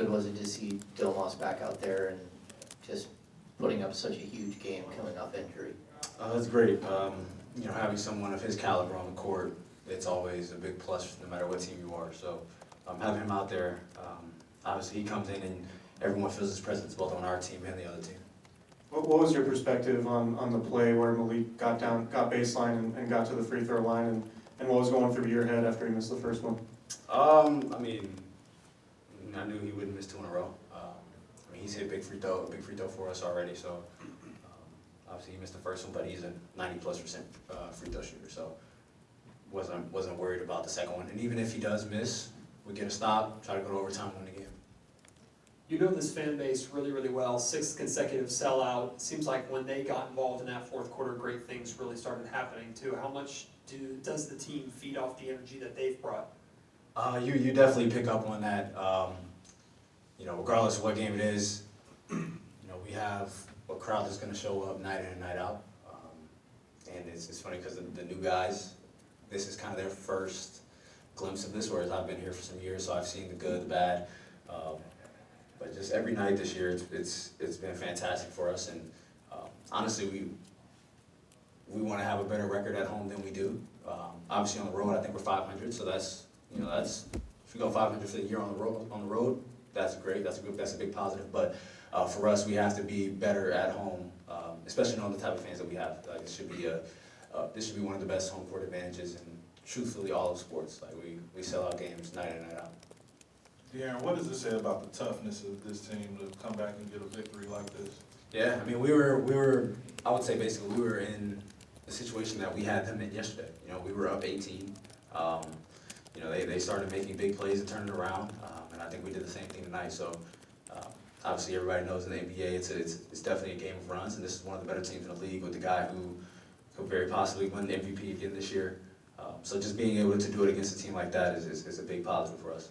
good was it to see Domas back out there and just putting up such a huge game coming off injury? That's great. You know, having someone of his caliber on the court, it's always a big plus no matter what team you are. So having him out there, obviously he comes in and everyone feels his presence both on our team and the other team. What was your perspective on the play where Malik got baseline and got to the free throw line, and what was going through your head after he missed the first one? I mean, I knew he wouldn't miss 2 in a row. I mean, he's hit a big free throw for us already. So obviously he missed the first one, but he's a 90+% free throw shooter. So wasn't worried about the second one. And even if he does miss, we get a stop, try to go to overtime, win the game. You know this fan base really, really well. 6th consecutive sellout. It seems like when they got involved in that fourth quarter, great things really started happening too. How much does the team feed off the energy that they've brought? You definitely pick up on that. You know, regardless of what game it is, you know, we have a crowd that's going to show up night in and night out. And it's funny because the new guys, this is kind of their first glimpse of this, whereas I've been here for some years, so I've seen the good, the bad. But just every night this year, it's been fantastic for us, and honestly, we want to have a better record at home than we do. Obviously, on the road, I think we're 500, so that's if we go 500 for the year on the road, that's great. That's a big positive. But for us, we have to be better at home, especially knowing the type of fans that we have. Like this should be one of the best home court advantages, and truthfully, all of sports. Like we sell out games night in, night out. De'Aaron, what does it say about the toughness of this team to come back and get a victory like this? Yeah, I mean, we were. I would say basically we were in the situation that we had them in yesterday. You know, we were up 18. You know, they started making big plays and turned it around, and I think we did the same thing tonight. So obviously, everybody knows in the NBA it's definitely a game of runs, and this is one of the better teams in the league with the guy who could very possibly win the MVP again this year. So just being able to do it against a team like that is a big positive for us.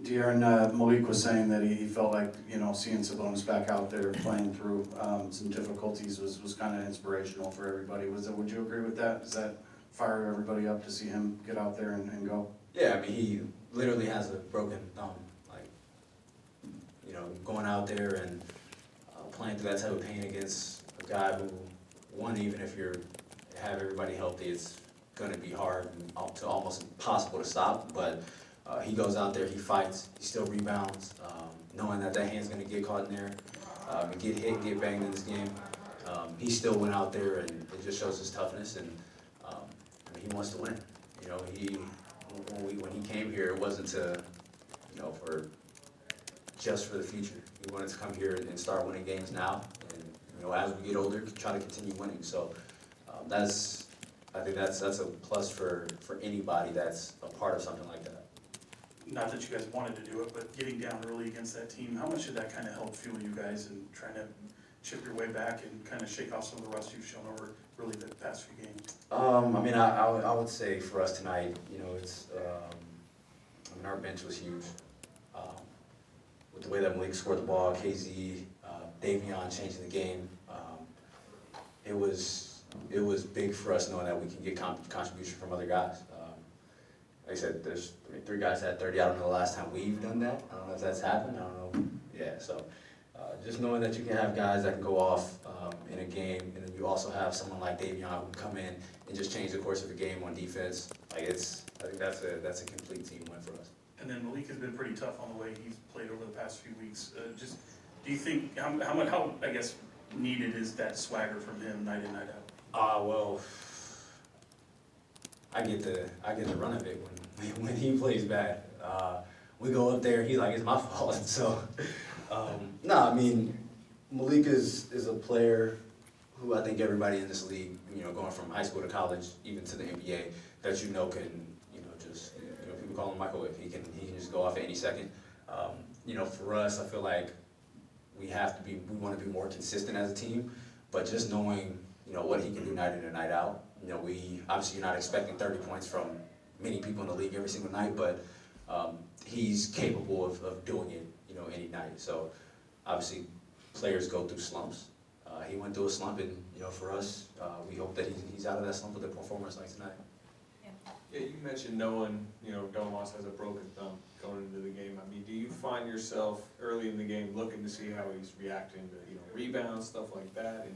De'Aaron, Malik was saying that he felt like, you know, seeing Sabonis back out there playing through some difficulties was kind of inspirational for everybody. Would you agree with that? Does that fire everybody up to see him get out there and go? Yeah, I mean, he literally has a broken thumb. Like, you know, going out there and playing through that type of pain against a guy who, one, even if you have everybody healthy, it's going to be hard and to almost impossible to stop. But he goes out there, he fights, he still rebounds, knowing that hand's going to get caught in there, and get hit, get banged in this game. He still went out there, and it just shows his toughness, and I mean, he wants to win. You know, when he came here, it wasn't to, you know, just for the future. He wanted to come here and start winning games now, and you know, as we get older, try to continue winning. So I think that's a plus for anybody that's a part of something like that. Not that you guys wanted to do it, but getting down early against that team, how much did that kind of help fuel you guys in trying to chip your way back and kind of shake off some of the rust you've shown over really the past few games? I mean, I would say for us tonight, you know, it's I mean, our bench was huge. With the way that Malik scored the ball, KZ, Davion changing the game, it was big for us knowing that we can get contribution from other guys. Like I said, there's 3 guys had 30. I don't know the last time we've done that. I don't know if that's happened. I don't know. Yeah, so just knowing that you can have guys that can go off in a game, and then you also have someone like Davion who can come in and just change the course of the game on defense. Like I think that's a complete team win for us. And then Malik has been pretty tough on the way he's played over the past few weeks. Just do you think how I guess needed is that swagger from him night in, night out? Well, I get the run of it when he plays bad. We go up there, he's like, it's my fault. So, no, I mean, Malik is a player who I think everybody in this league, you know, going from high school to college, even to the NBA, that you know can, you know, just, you know, people call him microwave. He can just go off at any second. You know, for us, I feel like we want to be more consistent as a team, but just knowing, you know, what he can do night in and night out. You know, obviously you're not expecting 30 points from many people in the league every single night, but he's capable of doing it, you know, any night. So obviously players go through slumps. He went through a slump, and you know, for us, we hope that he's out of that slump with a performance like tonight. Yeah, you mentioned knowing, you know, Domas has a broken thumb, going into the game. I mean, do you find yourself early in the game looking to see how he's reacting to, you know, rebounds, stuff like that?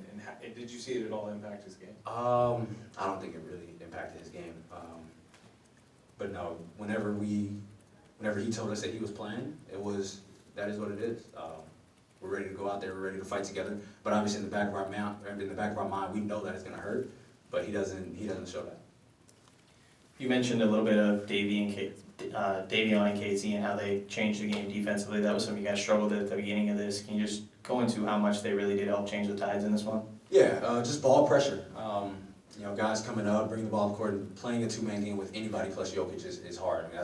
And did you see it at all impact his game? I don't think it really impacted his game. But no, whenever he told us that he was playing, that is what it is. We're ready to go out there, we're ready to fight together. But obviously in the back of our mind, we know that it's gonna hurt, but he doesn't show that. You mentioned a little bit of Davion and Casey and how they changed the game defensively. That was something you guys struggled at the beginning of this. Can you just go into how much they really did help change the tides in this one? Yeah, just ball pressure. You know, guys coming up, bringing the ball to the court, and playing a two-man game with anybody plus Jokic is hard. I mean,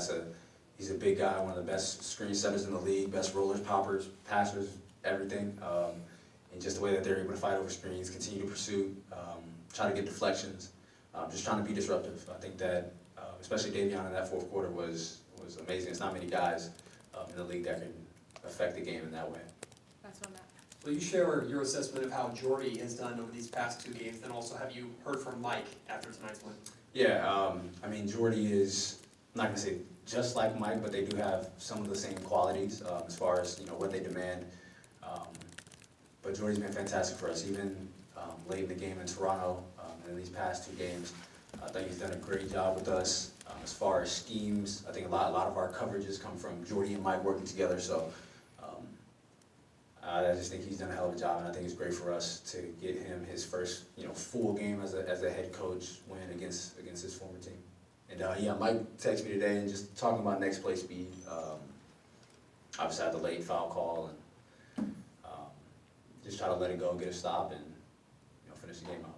he's a big guy, one of the best screen setters in the league, best rollers, poppers, passers, everything. And just the way that they're able to fight over screens, continue to pursue, try to get deflections, just trying to be disruptive. I think that, especially Davion in that fourth quarter was amazing. There's not many guys in the league that can affect the game in that way. That's what I'm at. Will you share your assessment of how Jordy has done over these past 2 games? Then also, have you heard from Mike after tonight's win? Yeah, I mean, Jordy is, I'm not gonna say just like Mike, but they do have some of the same qualities as far as, you know, what they demand. But Jordy's been fantastic for us, even late in the game in Toronto, and in these past 2 games. I think he's done a great job with us. As far as schemes, I think a lot of our coverages come from Jordy and Mike working together, so I just think he's done a hell of a job, and I think it's great for us to get him his first, you know, full game as a head coach win against his former team. And yeah, Mike texted me today and just talking about next play speed. Obviously, I had the late foul call and just try to let it go, get a stop, and, you know, finish the game out.